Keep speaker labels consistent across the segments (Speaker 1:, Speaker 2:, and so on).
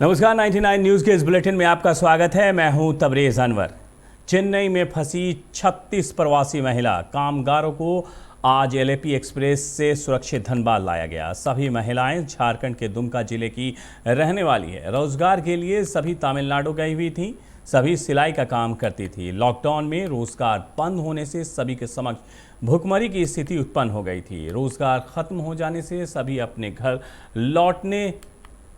Speaker 1: नमस्कार, 99 न्यूज़ के इस बुलेटिन में आपका स्वागत है। मैं हूं तबरेज़ अनवर। चेन्नई में फंसी 36 प्रवासी महिला कामगारों को आज एलएपी एक्सप्रेस से सुरक्षित धनबाद लाया गया। सभी महिलाएं झारखंड के दुमका जिले की रहने वाली है। रोजगार के लिए सभी तमिलनाडु गई हुई थी। सभी सिलाई का काम करती थी। लॉकडाउन में रोजगार बंद होने से सभी के समक्ष भुखमरी की स्थिति उत्पन्न हो गई थी। रोजगार खत्म हो जाने से सभी अपने घर लौटने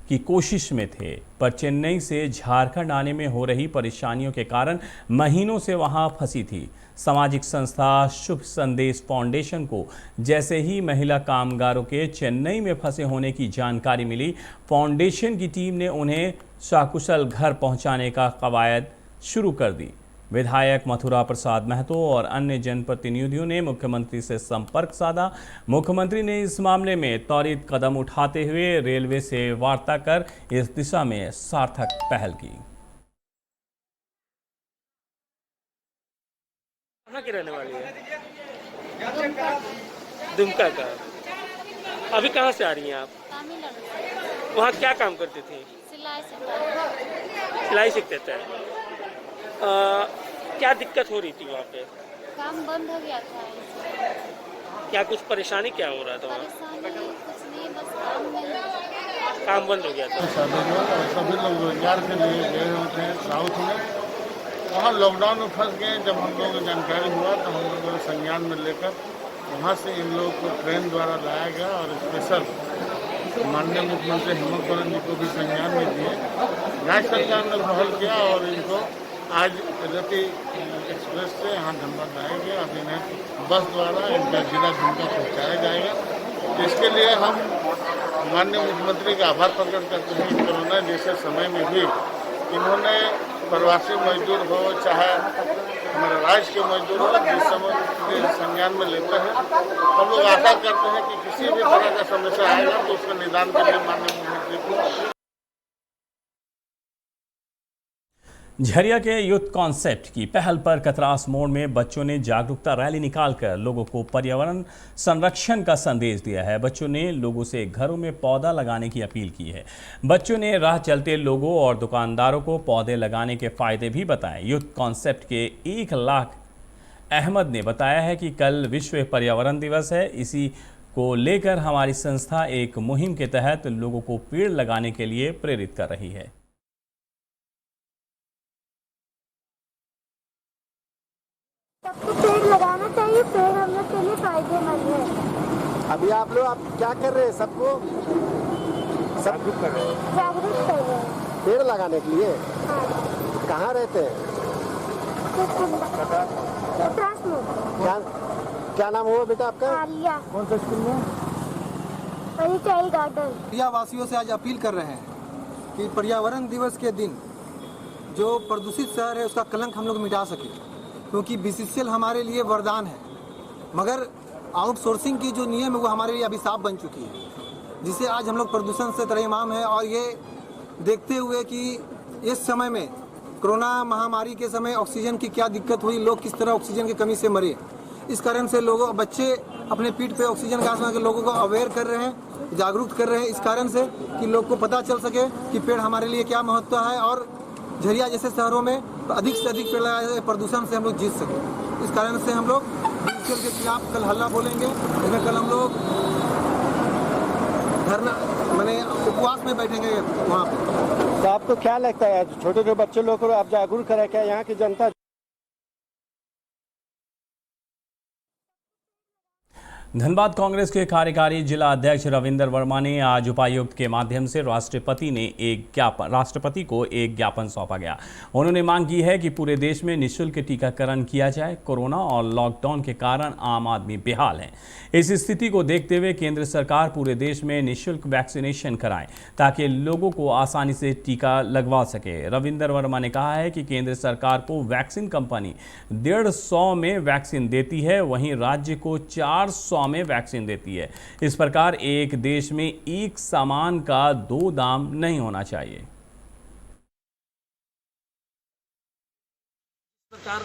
Speaker 1: की कोशिश में थे, पर चेन्नई से झारखंड आने में हो रही परेशानियों के कारण महीनों से वहां फंसी थी। सामाजिक संस्था शुभ संदेश फाउंडेशन को जैसे ही महिला कामगारों के चेन्नई में फंसे होने की जानकारी मिली, फाउंडेशन की टीम ने उन्हें सकुशल घर पहुंचाने का कवायद शुरू कर दी। विधायक मथुरा प्रसाद महतो और अन्य जनप्रतिनिधियों ने मुख्यमंत्री से संपर्क साधा। मुख्यमंत्री ने इस मामले में त्वरित कदम उठाते हुए रेलवे से वार्ता कर इस दिशा में सार्थक पहल की।
Speaker 2: कहाँ की रहने वाली है? दुमका का। अभी कहाँ से आ रही हैं आप? वहाँ क्या काम करती थी? सिलाई सीखते थे। क्या दिक्कत हो रही थी वहाँ पे?
Speaker 3: काम बंद हो गया था।
Speaker 2: क्या कुछ परेशानी क्या हो रहा था वहाँ?
Speaker 3: परेशानी कुछ नहीं, बस काम नहीं।
Speaker 2: काम बंद हो गया था।
Speaker 4: सभी लोग रोजगार के लिए गए हुए थे साउथ में। वहाँ लॉकडाउन में फंस गए। जब हम लोगों को जानकारी हुआ तो हम लोगों ने संज्ञान में लेकर वहाँ से इन लोगों को ट्रेन द्वारा लाया गया और स्पेशल माननीय मुख्यमंत्री हेमंत सोरेन जी को भी संज्ञान में दिए। राज्य सरकार ने पहल किया और इनको आज एलएपी एक्सप्रेस से यहाँ धनबाद लाया गया। अब इन्हें बस द्वारा इनका जिला दुमका पहुँचाया जाएगा। तो इसके लिए हम माननीय मुख्यमंत्री का आभार प्रकट करते हैं। कोरोना जैसे समय में भी इन्होंने प्रवासी मजदूर हो चाहे हमारे राज्य के मजदूर हो, जिस समय संज्ञान में लेते हैं हम लोग आशा करते हैं कि किसी भी तरह का समस्या आएगा तो उसके निदान के लिए माननीय मुख्यमंत्री को।
Speaker 1: झरिया के यूथ कॉन्सेप्ट की पहल पर कतरास मोड़ में बच्चों ने जागरूकता रैली निकालकर लोगों को पर्यावरण संरक्षण का संदेश दिया है। बच्चों ने लोगों से घरों में पौधा लगाने की अपील की है। बच्चों ने राह चलते लोगों और दुकानदारों को पौधे लगाने के फायदे भी बताए। यूथ कॉन्सेप्ट के 1 लाख अहमद ने बताया है कि कल विश्व पर्यावरण दिवस है। इसी को लेकर हमारी संस्था एक मुहिम के तहत लोगों को पेड़ लगाने के लिए प्रेरित कर रही है।
Speaker 5: सबको पेड़ लगाना चाहिए। पेड़ हम लोग के लिए फायदेमंद है।
Speaker 6: अभी आप क्या कर रहे हैं? सबको
Speaker 2: जागरूक कर रहे हैं।
Speaker 5: जागरूक कर रहे हैं
Speaker 6: पेड़ लगाने के लिए।
Speaker 5: हाँ।
Speaker 6: कहाँ रहते हैं? क्या नाम हुआ बेटा आपका?
Speaker 5: आलिया।
Speaker 6: कौन सा स्कूल में?
Speaker 5: परिचय गार्डन।
Speaker 7: इंडिया वासियों से आज अपील कर रहे हैं कि पर्यावरण दिवस के दिन जो प्रदूषित शहर है उसका कलंक हम लोग मिटा सके, क्योंकि बीसीसीएल हमारे लिए वरदान है, मगर आउटसोर्सिंग की जो नियम है वो हमारे लिए अभिशाप बन चुकी है, जिसे आज हम लोग प्रदूषण से त्रयमाम है। और ये देखते हुए कि इस समय में कोरोना महामारी के समय ऑक्सीजन की क्या दिक्कत हुई, लोग किस तरह ऑक्सीजन की कमी से मरे, इस कारण से बच्चे अपने पीठ पे ऑक्सीजन गैस में लोगों को अवेयर कर रहे हैं, जागरूक कर रहे हैं, इस कारण से कि लोग को पता चल सके कि पेड़ हमारे लिए क्या महत्व है और झरिया जैसे शहरों में अधिक से अधिक पेड़ लगाए, प्रदूषण से हम लोग जीत सके। इस कारण से हम लोग बीसीसीएल के खिलाफ कल हल्ला बोलेंगे। इसमें कल हम लोग धरना उपवास में बैठेंगे वहाँ पे।
Speaker 6: तो आपको क्या लगता है छोटे छोटे बच्चे लोग को आप जागरूक करें क्या यहाँ की जनता?
Speaker 1: धनबाद कांग्रेस के कार्यकारी जिला अध्यक्ष रविंदर वर्मा ने आज उपायुक्त के माध्यम से राष्ट्रपति को एक ज्ञापन सौंपा गया। उन्होंने मांग की है कि पूरे देश में निःशुल्क टीकाकरण किया जाए। कोरोना और लॉकडाउन के कारण आम आदमी बेहाल है। इस स्थिति को देखते हुए केंद्र सरकार पूरे देश में निःशुल्क वैक्सीनेशन कराए ताकि लोगों को आसानी से टीका लगवा सके। रविंदर वर्मा ने कहा है कि केंद्र सरकार को वैक्सीन कंपनी 150 में वैक्सीन देती है, वहीं राज्य को 400 में वैक्सीन देती है। इस प्रकार एक देश में एक सामान का 2 दाम नहीं होना चाहिए।
Speaker 2: सरकार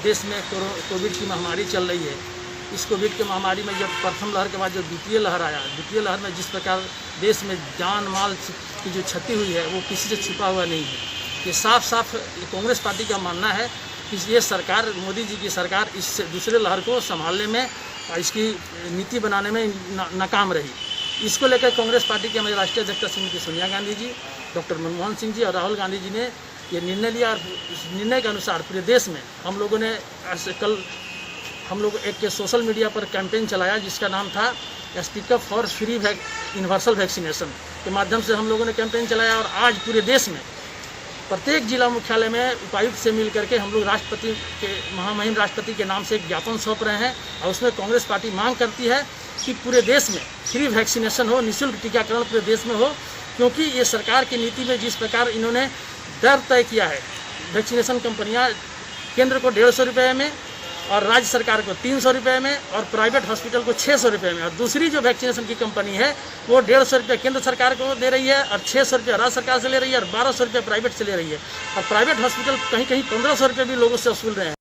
Speaker 2: देश में कोविड की महामारी चल रही है
Speaker 8: इस कोविड के महामारी में जब प्रथम लहर के बाद जो द्वितीय लहर आया, द्वितीय लहर में जिस प्रकार देश में जान माल की जो क्षति हुई है वो किसी से छुपा हुआ नहीं है। ये साफ साफ कांग्रेस पार्टी का मानना है कि ये सरकार, मोदी जी की सरकार इस दूसरे लहर को संभालने में, इसकी नीति बनाने में नाकाम रही। इसको लेकर कांग्रेस पार्टी के हमारे राष्ट्रीय अध्यक्ष श्रीमती सोनिया गांधी जी, डॉक्टर मनमोहन सिंह जी और राहुल गांधी जी ने ये निर्णय लिया। और इस निर्णय के अनुसार पूरे देश में हम लोगों ने कल हम लोग एक सोशल मीडिया पर कैंपेन चलाया जिसका नाम था speak up for free universal vaccination के माध्यम से हम लोगों ने कैंपेन चलाया। और आज पूरे देश में प्रत्येक जिला मुख्यालय में उपायुक्त से मिल करके हम लोग राष्ट्रपति के, महामहिम राष्ट्रपति के नाम से एक ज्ञापन सौंप रहे हैं। और उसमें कांग्रेस पार्टी मांग करती है कि पूरे देश में फ्री वैक्सीनेशन हो, निःशुल्क टीकाकरण पूरे देश में हो, क्योंकि ये सरकार की नीति में जिस प्रकार इन्होंने दर तय किया है, वैक्सीनेशन कंपनियां केंद्र को 150 रुपये में और राज्य सरकार को 300 रुपये में और प्राइवेट हॉस्पिटल को 600 रुपये में, और दूसरी जो वैक्सीनेशन की कंपनी है वो 150 रुपये केंद्र सरकार को दे रही है और 600 रुपये राज्य सरकार से ले रही है और 1200 रुपये प्राइवेट से ले रही है। और प्राइवेट हॉस्पिटल कहीं कहीं 1500 रुपये भी लोगों से वसूल रहे हैं।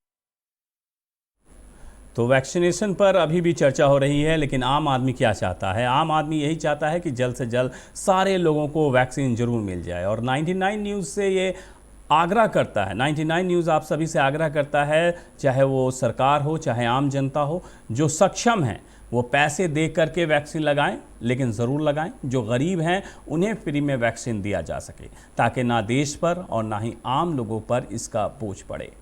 Speaker 1: तो वैक्सीनेशन पर अभी भी चर्चा हो रही है, लेकिन आम आदमी क्या चाहता है? आम आदमी यही चाहता है कि जल्द से जल्द सारे लोगों को वैक्सीन जरूर मिल जाए। और 99 न्यूज़ से ये आग्रह करता है, 99 न्यूज़ आप सभी से आग्रह करता है, चाहे वो सरकार हो चाहे आम जनता हो, जो सक्षम हैं वो पैसे दे करके वैक्सीन लगाएं, लेकिन ज़रूर लगाएं। जो गरीब हैं उन्हें फ्री में वैक्सीन दिया जा सके, ताकि ना देश पर और ना ही आम लोगों पर इसका बोझ पड़े।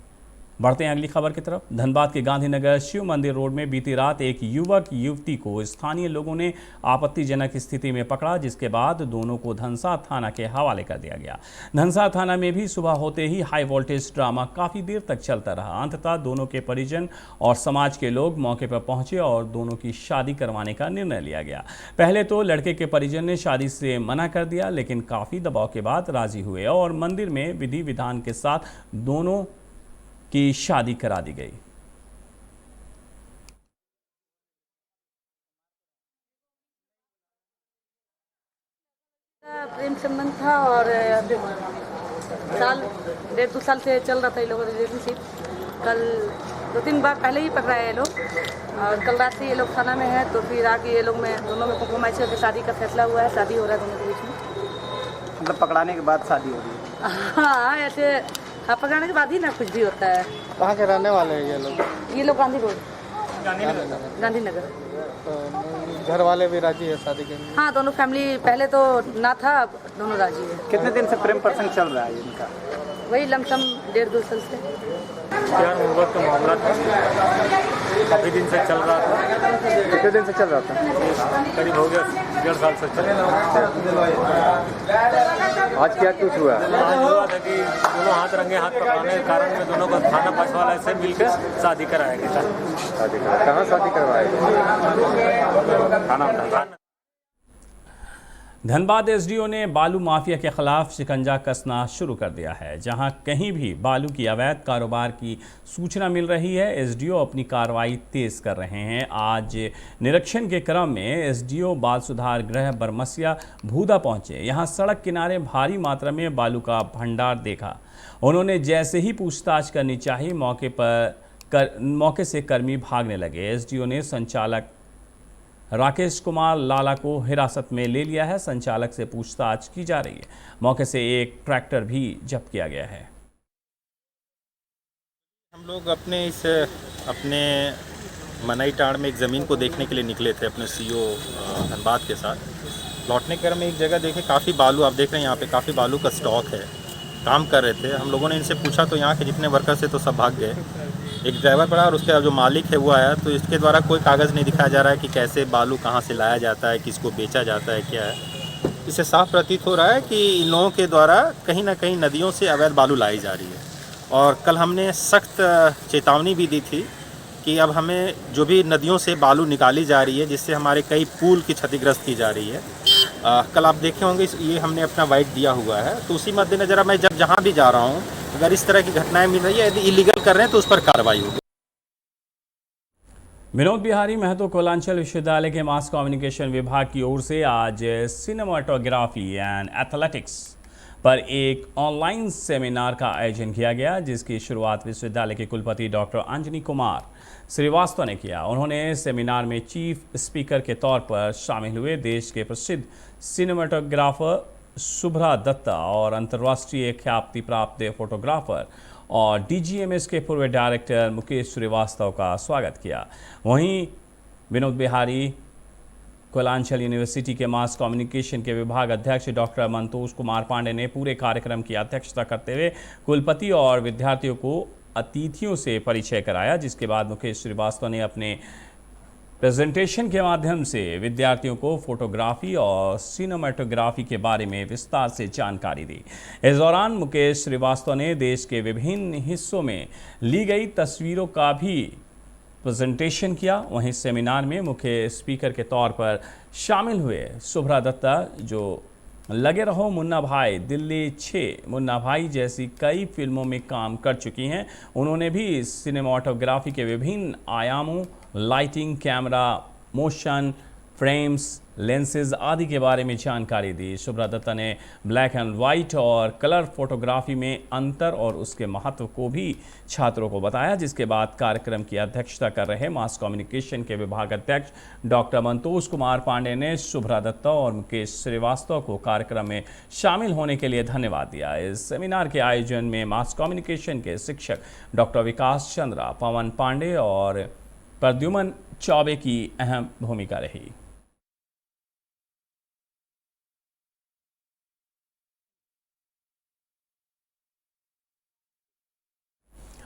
Speaker 1: बढ़ते हैं अगली खबर की तरफ। धनबाद के गांधीनगर शिव मंदिर रोड में बीती रात एक युवक युवती को स्थानीय लोगों ने आपत्तिजनक स्थिति में पकड़ा, जिसके बाद दोनों को धनसा थाना के हवाले कर दिया गया। धनसा थाना में भी सुबह होते ही हाई वोल्टेज ड्रामा काफ़ी देर तक चलता रहा। अंततः दोनों के परिजन और समाज के लोग मौके पर पहुंचे और दोनों की शादी करवाने का निर्णय लिया गया। पहले तो लड़के के परिजन ने शादी से मना कर दिया, लेकिन काफ़ी दबाव के बाद राजी हुए और मंदिर में विधि विधान के साथ दोनों की शादी करा दी गई।
Speaker 9: प्रेम संबंध था और साल 1.5-2 साल से चल रहा था ये लोगों का रिलेशनशिप। कल 2-3 बार पहले ही पकड़ा है ये लोग, और कल रात से ये लोग थाना में है, तो फिर आके ये लोग में दोनों में कॉम्प्रोमाइज करके शादी का फैसला हुआ है। शादी हो रहा है दोनों के बीच में।
Speaker 6: मतलब पकड़ाने के बाद शादी हो रही है?
Speaker 9: हाँ, ऐसे हाँ, पकड़ाने के बाद ही ना कुछ भी होता है।
Speaker 6: कहाँ के रहने वाले हैं ये लोग?
Speaker 9: ये लोग गांधी रोड, गांधीनगर।
Speaker 6: तो घर वाले भी राजी है शादी के लिए?
Speaker 9: हाँ, दोनों फैमिली, पहले तो ना था, अब दोनों राजी है।
Speaker 6: कितने दिन से प्रेम प्रसंग चल रहा है इनका?
Speaker 9: वही लमसम 1.5-2 साल से।
Speaker 2: प्यार मोहब्बत का मामला था, काफ़ी दिन से चल रहा था।
Speaker 6: कितने दिन से चल रहा था?
Speaker 2: करीब हो गया 1.5 साल से चल रहा था।
Speaker 6: आज क्या कुछ हुआ?
Speaker 2: आज हुआ था कि दोनों हाथ रंगे हाथ पकड़ाने के कारण में दोनों को थाना पछवाड़ा से मिलकर शादी कराया गया था।
Speaker 6: शादी कहाँ शादी करवाए?
Speaker 2: थाना।
Speaker 1: धनबाद एसडीओ ने बालू माफिया के खिलाफ शिकंजा कसना शुरू कर दिया है। जहां कहीं भी बालू की अवैध कारोबार की सूचना मिल रही है, एसडीओ अपनी कार्रवाई तेज कर रहे हैं। आज निरीक्षण के क्रम में एसडीओ बाल सुधार गृह बरमसिया भूदा पहुंचे। यहां सड़क किनारे भारी मात्रा में बालू का भंडार देखा। उन्होंने जैसे ही पूछताछ करनी चाहिए, मौके से कर्मी भागने लगे। एसडीओ ने संचालक राकेश कुमार लाला को हिरासत में ले लिया है। संचालक से पूछताछ की जा रही है। मौके से एक ट्रैक्टर भी जब्त किया गया है।
Speaker 10: हम लोग अपने मनईटाड़ में एक ज़मीन को देखने के लिए निकले थे अपने सीईओ धनबाद के साथ। लौटने के क्रम में एक जगह देखे काफ़ी बालू, आप देख रहे हैं यहाँ पे काफ़ी बालू का स्टॉक है। काम कर रहे थे, हम लोगों ने इनसे पूछा तो यहाँ के जितने वर्कर्स थे तो सब भाग गए। एक ड्राइवर पड़ा और उसका जो मालिक है वो आया, तो इसके द्वारा कोई कागज़ नहीं दिखाया जा रहा है कि कैसे बालू कहाँ से लाया जाता है, किसको बेचा जाता है, क्या है। इससे साफ प्रतीत हो रहा है कि इन लोगों के द्वारा कहीं ना कहीं नदियों से अवैध बालू लाई जा रही है। और कल हमने सख्त चेतावनी भी दी थी कि अब हमें जो भी नदियों से बालू निकाली जा रही है, जिससे हमारे कई पुल की क्षतिग्रस्त की जा रही है। कल आप देखे होंगे ये हमने अपना वाइट दिया हुआ है, तो उसी मद्देनजर मैं जहाँ भी जा रहा हूँ, अगर इस तरह की घटनाएं मिल रही है, यदि इलीगल कर रहे हैं तो उस पर कार्रवाई होगी।
Speaker 1: विनोद बिहारी महतो कोयलांचल विश्वविद्यालय के मास कम्युनिकेशन विभाग की ओर से आज सिनेमाटोग्राफी एंड एथलेटिक्स पर एक ऑनलाइन सेमिनार का आयोजन किया गया, जिसकी शुरुआत विश्वविद्यालय के कुलपति डॉक्टर अंजनी कुमार श्रीवास्तव ने किया। उन्होंने सेमिनार में चीफ स्पीकर के तौर पर शामिल हुए देश के प्रसिद्ध सिनेमाटोग्राफर शुभ्रा दत्ता और अंतर्राष्ट्रीय ख्याति प्राप्त फोटोग्राफर और डीजीएमएस के पूर्व डायरेक्टर मुकेश श्रीवास्तव का स्वागत किया। वहीं विनोद बिहारी कोयलांचल यूनिवर्सिटी के मास कम्युनिकेशन के विभाग अध्यक्ष डॉक्टर मंतोष कुमार पांडे ने पूरे कार्यक्रम की अध्यक्षता करते हुए कुलपति और विद्यार्थियों को अतिथियों से परिचय कराया, जिसके बाद मुकेश श्रीवास्तव ने अपने प्रेजेंटेशन के माध्यम से विद्यार्थियों को फोटोग्राफी और सिनेमाटोग्राफी के बारे में विस्तार से जानकारी दी। इस दौरान मुकेश श्रीवास्तव ने देश के विभिन्न हिस्सों में ली गई तस्वीरों का भी प्रेजेंटेशन किया। वहीं सेमिनार में मुख्य स्पीकर के तौर पर शामिल हुए शुभ्रा दत्ता, जो लगे रहो मुन्ना भाई, दिल्ली 6, मुन्ना भाई जैसी कई फिल्मों में काम कर चुकी हैं। उन्होंने भी सिनेमाटोग्राफी के विभिन्न आयामों, lighting, camera, motion, frames, lenses आदि के बारे में जानकारी दी। शुभ्रा दत्ता ने ब्लैक एंड वाइट और कलर फोटोग्राफी में अंतर और उसके महत्व को भी छात्रों को बताया, जिसके बाद कार्यक्रम की अध्यक्षता कर रहे मास कम्युनिकेशन के विभाग अध्यक्ष डॉक्टर मंतोष कुमार पांडे ने शुभ्रा दत्ता और मुकेश श्रीवास्तव को कार्यक्रम में शामिल होने के लिए धन्यवाद दिया। इस सेमिनार के आयोजन में मास कम्युनिकेशन के शिक्षक डॉक्टर विकास चंद्रा, पवन पांडे और प्रद्युमन चौबे की अहम भूमिका रही।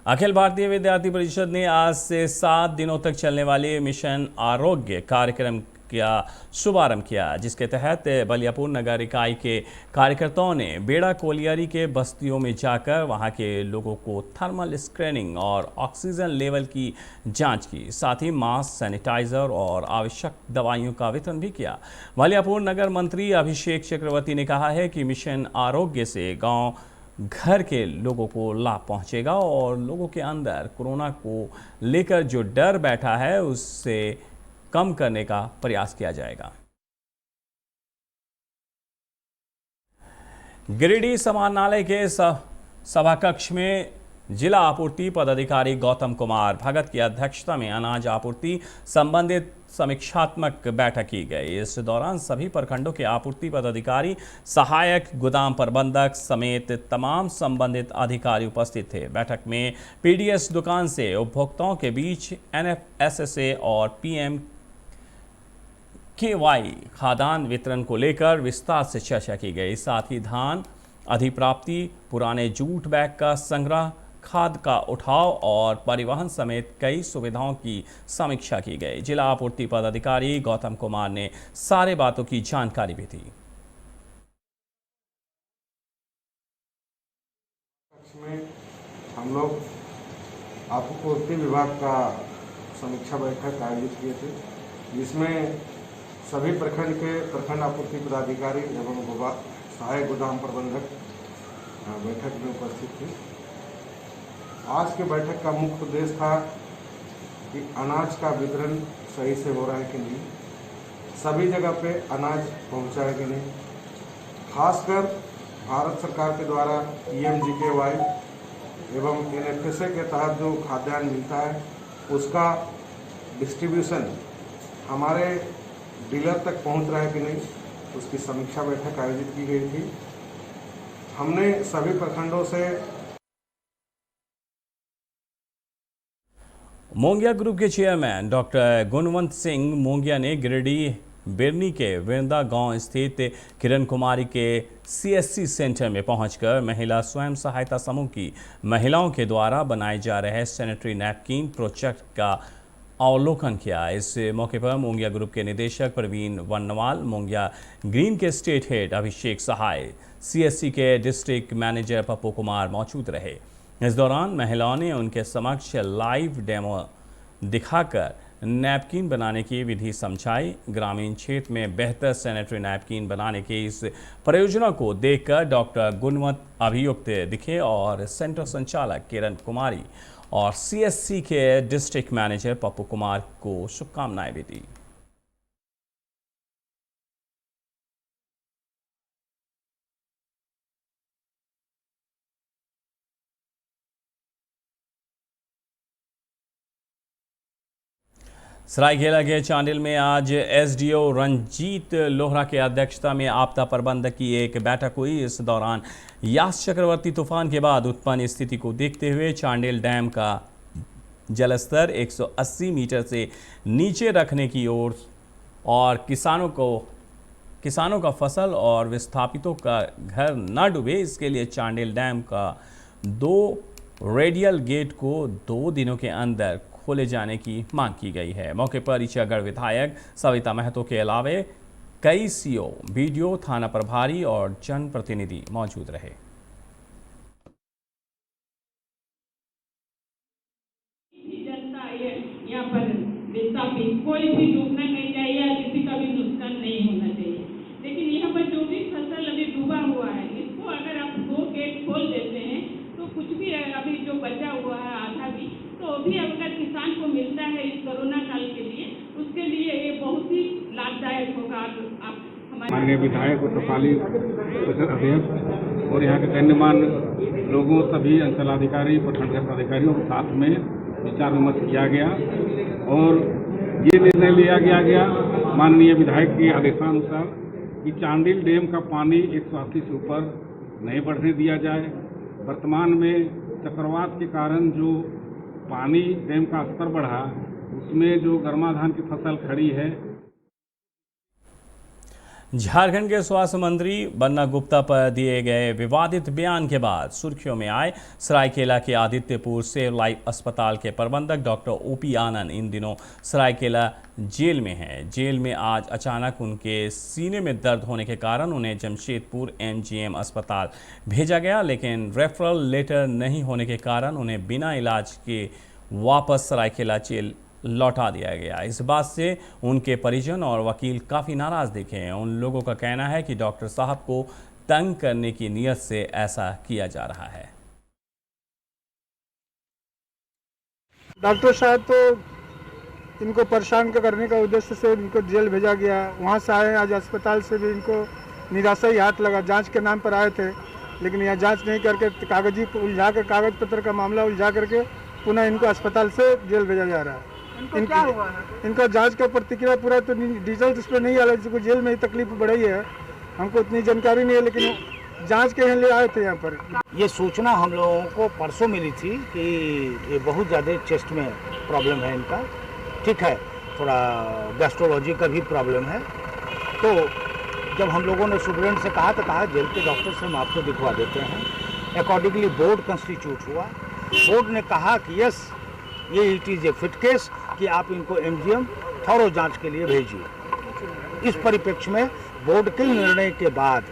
Speaker 1: अखिल भारतीय विद्यार्थी परिषद ने आज से 7 दिनों तक चलने वाले मिशन आरोग्य कार्यक्रम का शुभारंभ किया, जिसके तहत बलियापुर नगर इकाई के कार्यकर्ताओं ने बेड़ा कोलियारी के बस्तियों में जाकर वहां के लोगों को थर्मल स्क्रीनिंग और ऑक्सीजन लेवल की जांच की। साथ ही मास्क, सैनिटाइजर और आवश्यक दवाइयों का वितरण भी किया। बलियापुर नगर मंत्री अभिषेक चक्रवर्ती ने कहा है कि मिशन आरोग्य से गाँव घर के लोगों को लाभ पहुंचेगा और लोगों के अंदर कोरोना को लेकर जो डर बैठा है उससे कम करने का प्रयास किया जाएगा। गिरिडीह समाहरणालय के सभाकक्ष में जिला आपूर्ति पदाधिकारी गौतम कुमार भगत की अध्यक्षता में अनाज आपूर्ति संबंधित समीक्षात्मक बैठक की गई। इस दौरान सभी प्रखंडों के आपूर्ति पदाधिकारी, सहायक गोदाम प्रबंधक समेत तमाम संबंधित अधिकारी उपस्थित थे। बैठक में पीडीएस दुकान से उपभोक्ताओं के बीच एनएफएसए और पीएम केवाई खाद्यान्न वितरण को लेकर विस्तार से चर्चा की गई। साथ ही धान अधिप्राप्ति, पुराने जूट बैग का संग्रह, खाद का उठाव और परिवहन समेत कई सुविधाओं की समीक्षा की गई। जिला आपूर्ति पदाधिकारी गौतम कुमार ने सारे बातों की जानकारी भी दी।
Speaker 11: में हम लोग आपूर्ति विभाग का समीक्षा बैठक आयोजित किए थे, जिसमें सभी प्रखंड के प्रखंड आपूर्ति पदाधिकारी एवं सहायक गोदाम प्रबंधक बैठक में उपस्थित थे। आज के बैठक का मुख्य उद्देश्य था कि अनाज का वितरण सही से हो रहा है कि नहीं, सभी जगह पे अनाज पहुंचा है कि नहीं, खासकर भारत सरकार के द्वारा PMGKY एवं NFSA के तहत जो खाद्यान्न मिलता है उसका डिस्ट्रीब्यूशन हमारे डीलर तक पहुंच रहा है कि नहीं, उसकी समीक्षा बैठक आयोजित की गई थी। हमने सभी प्रखंडों से
Speaker 1: मोंगिया ग्रुप के चेयरमैन डॉक्टर गुणवंत सिंह मोंगिया ने गिरिडीह बिरनी के विरदा गांव स्थित किरण कुमारी के CSC सेंटर में पहुंचकर महिला स्वयं सहायता समूह की महिलाओं के द्वारा बनाए जा रहे सैनिटरी नैपकिन प्रोजेक्ट का अवलोकन किया। इस मौके पर मोंगिया ग्रुप के निदेशक प्रवीण वर्णवाल, मोंगिया ग्रीन के स्टेट हेड अभिषेक सहाय, CSC के डिस्ट्रिक्ट मैनेजर पप्पू कुमार मौजूद रहे। इस दौरान महिलाओं ने उनके समक्ष लाइव डेमो दिखाकर नैपकिन बनाने की विधि समझाई। ग्रामीण क्षेत्र में बेहतर सैनिटरी नैपकिन बनाने के इस परियोजना को देखकर डॉक्टर गुणवंत अभियुक्त दिखे और सेंटर संचालक किरण कुमारी और CSC के डिस्ट्रिक्ट मैनेजर पप्पू कुमार को शुभकामनाएं भी दी। सरायकेला के चांडिल में आज एसडीओ रंजीत लोहरा की अध्यक्षता में आपदा प्रबंधक की एक बैठक हुई। इस दौरान यास चक्रवर्ती तूफान के बाद उत्पन्न स्थिति को देखते हुए चांडिल डैम का जलस्तर 180 मीटर से नीचे रखने की ओर और किसानों का फसल और विस्थापितों का घर न डूबे, इसके लिए चांडिल डैम का 2 रेडियल गेट को 2 दिनों के अंदर खोले जाने की मांग की गई है। मौके पर ईचागढ़ विधायक सविता महतो के अलावे कई सीओ, बीडीओ, थाना प्रभारी और जनप्रतिनिधि मौजूद रहे।
Speaker 12: यहाँ पर विस्थापित कोई भी डूबना नहीं चाहिए, किसी का भी नुकसान नहीं होना चाहिए। लेकिन यहाँ पर जो भी फसल अभी डूबा हुआ है, इसको अगर आप 2 गेट खोल देते हैं तो कुछ भी अभी जो बचा हुआ है आधा भी, तो भी अगर किसान को मिलता है इस कोरोना काल के लिए, उसके लिए ये बहुत ही लाभदायक होगा।
Speaker 13: माननीय विधायक उत्तरकाली अध्यक्ष और यहाँ के गण्यमान्य लोगों, सभी अंचलाधिकारी, प्रखंड अधिकारियों के साथ में विचार विमर्श किया गया और ये निर्णय लिया गया माननीय विधायक के आदेशानुसार कि चांडिल डैम का पानी 180 से ऊपर नहीं बढ़ने दिया जाए। वर्तमान में चक्रवात के कारण जो पानी डैम का स्तर बढ़ा, उसमें जो गर्मा धान की फसल खड़ी है।
Speaker 1: झारखंड के स्वास्थ्य मंत्री बन्ना गुप्ता पर दिए गए विवादित बयान के बाद सुर्खियों में आए सरायकेला के आदित्यपुर सेव लाइफ अस्पताल के प्रबंधक डॉक्टर ओपी आनंद इन दिनों सरायकेला जेल में हैं। जेल में आज अचानक उनके सीने में दर्द होने के कारण उन्हें जमशेदपुर एमजीएम अस्पताल भेजा गया, लेकिन रेफरल लेटर नहीं होने के कारण उन्हें बिना इलाज के वापस सरायकेला जेल लौटा दिया गया। इस बात से उनके परिजन और वकील काफ़ी नाराज़ दिखे हैं। उन लोगों का कहना है कि डॉक्टर साहब को तंग करने की नीयत से ऐसा किया जा रहा है।
Speaker 14: डॉक्टर साहब तो इनको परेशान करने का उद्देश्य से इनको जेल भेजा गया। वहाँ से आए, आज अस्पताल से भी इनको निराशा ही हाथ लगा। जांच के नाम पर आए थे, लेकिन यहाँ जांच नहीं करके कागजी उलझा कर, कागज पत्र का मामला उलझा करके पुनः इनको अस्पताल से जेल भेजा जा रहा है। इनका जांच का प्रतिक्रिया पूरा तो रिजल्ट इस पर नहीं आया, जिसको जेल में ही तकलीफ बढ़ी है। हमको इतनी जानकारी नहीं है, लेकिन जांच के लिए आए थे यहाँ पर।
Speaker 15: ये सूचना हम लोगों को परसों मिली थी कि ये बहुत ज़्यादा चेस्ट में प्रॉब्लम है इनका। ठीक है, थोड़ा गैस्ट्रोलॉजी का भी प्रॉब्लम है। तो जब हम लोगों ने सुप्रीडेंट से कहा तो कहा जेल के डॉक्टर से हम आपको दिखवा देते हैं। अकॉर्डिंगली बोर्ड कंस्टिट्यूट हुआ। बोर्ड ने कहा कि यस, ये it is a fit case कि आप इनको एमजीएम थॉरो जांच के लिए भेजिए। इस परिप्रेक्ष्य में बोर्ड के निर्णय के बाद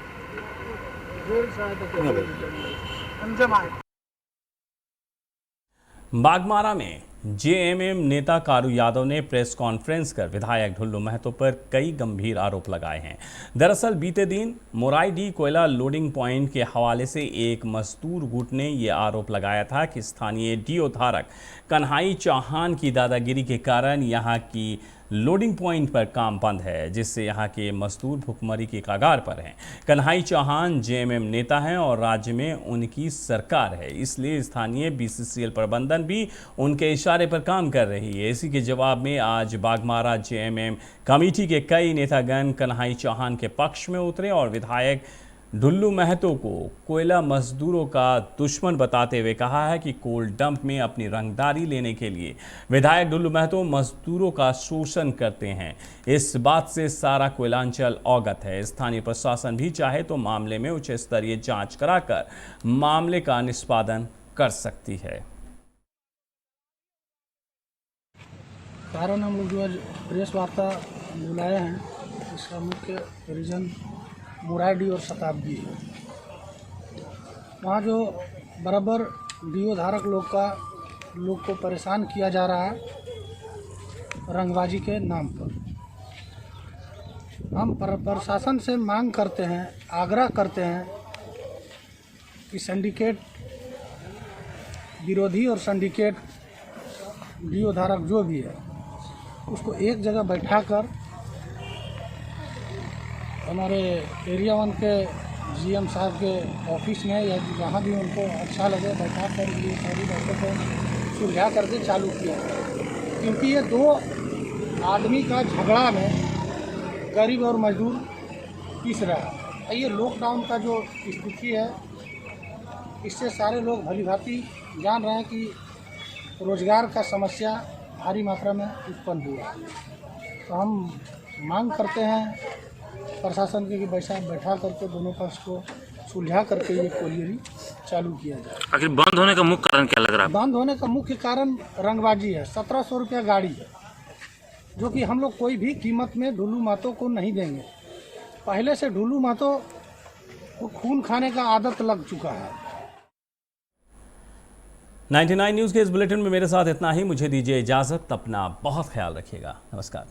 Speaker 1: बागमारा में जेएमएम नेता कारू यादव ने प्रेस कॉन्फ्रेंस कर विधायक ढुल्लू महतो पर कई गंभीर आरोप लगाए हैं। दरअसल बीते दिन मोराईडीह कोयला लोडिंग पॉइंट के हवाले से एक मजदूर गुट ने ये आरोप लगाया था कि स्थानीय डीओ धारक कन्हाई चौहान की दादागिरी के कारण यहाँ की लोडिंग पॉइंट पर काम बंद है, जिससे यहाँ के मजदूर भुखमरी की कगार पर हैं। कन्हाई चौहान जेएमएम नेता हैं और राज्य में उनकी सरकार है, इसलिए स्थानीय बीसीसीएल प्रबंधन भी उनके इशारे पर काम कर रही है। इसी के जवाब में आज बागमारा जेएमएम कमेटी के कई नेतागण कन्हाई चौहान के पक्ष में उतरे और विधायक ढुल्लू महतो को कोयला मजदूरों का दुश्मन बताते हुए कहा है कि कोल डंप में अपनी रंगदारी लेने के लिए विधायक ढुल्लू महतो मजदूरों का शोषण करते हैं। इस बात से सारा कोयलांचल अवगत है। स्थानीय प्रशासन भी चाहे तो मामले में उच्च स्तरीय जांच कराकर मामले का निष्पादन कर सकती है।
Speaker 16: कारण हम लोग जो आज प्रेस वार्ता बुलाए हैं, इसका मुख्य रीजन मोराईडीह और शताब्दी है। वहाँ जो बराबर डीओ धारक लोग को परेशान किया जा रहा है रंगबाजी के नाम पर। हम प्रशासन से मांग करते हैं, आग्रह करते हैं कि सिंडिकेट विरोधी और सिंडिकेट डीओ धारक जो भी है उसको एक जगह बैठाकर हमारे एरिया 1 के जीएम साहब के ऑफिस में या जहाँ भी उनको अच्छा लगे बैठा कर ये सारी बातों को सुलझा करके चालू किया, क्योंकि ये 2 आदमी का झगड़ा में गरीब और मजदूर पिस रहा है। ये लॉकडाउन का जो स्थिति है, इससे सारे लोग भली भांति जान रहे हैं कि रोजगार का समस्या भारी मात्रा में उत्पन्न हुआ है। तो हम मांग करते हैं प्रशासन के कि बैठा करके दोनों पक्ष को सुलझा करके ये कोरियरी चालू किया जाए।
Speaker 17: आखिर बंद होने का मुख्य कारण क्या लग रहा है?
Speaker 16: बंद होने का मुख्य कारण रंगबाजी है। 1700 रुपया गाड़ी है, जो कि हम लोग कोई भी कीमत में ढुलू मातों को नहीं देंगे। पहले से ढुलू मातों को खून खाने का आदत लग चुका है।
Speaker 1: 99 न्यूज़ के इस बुलेटिन में मेरे साथ इतना ही। मुझे दीजिए इजाज़त। अपना बहुत ख्याल रखिएगा। नमस्कार।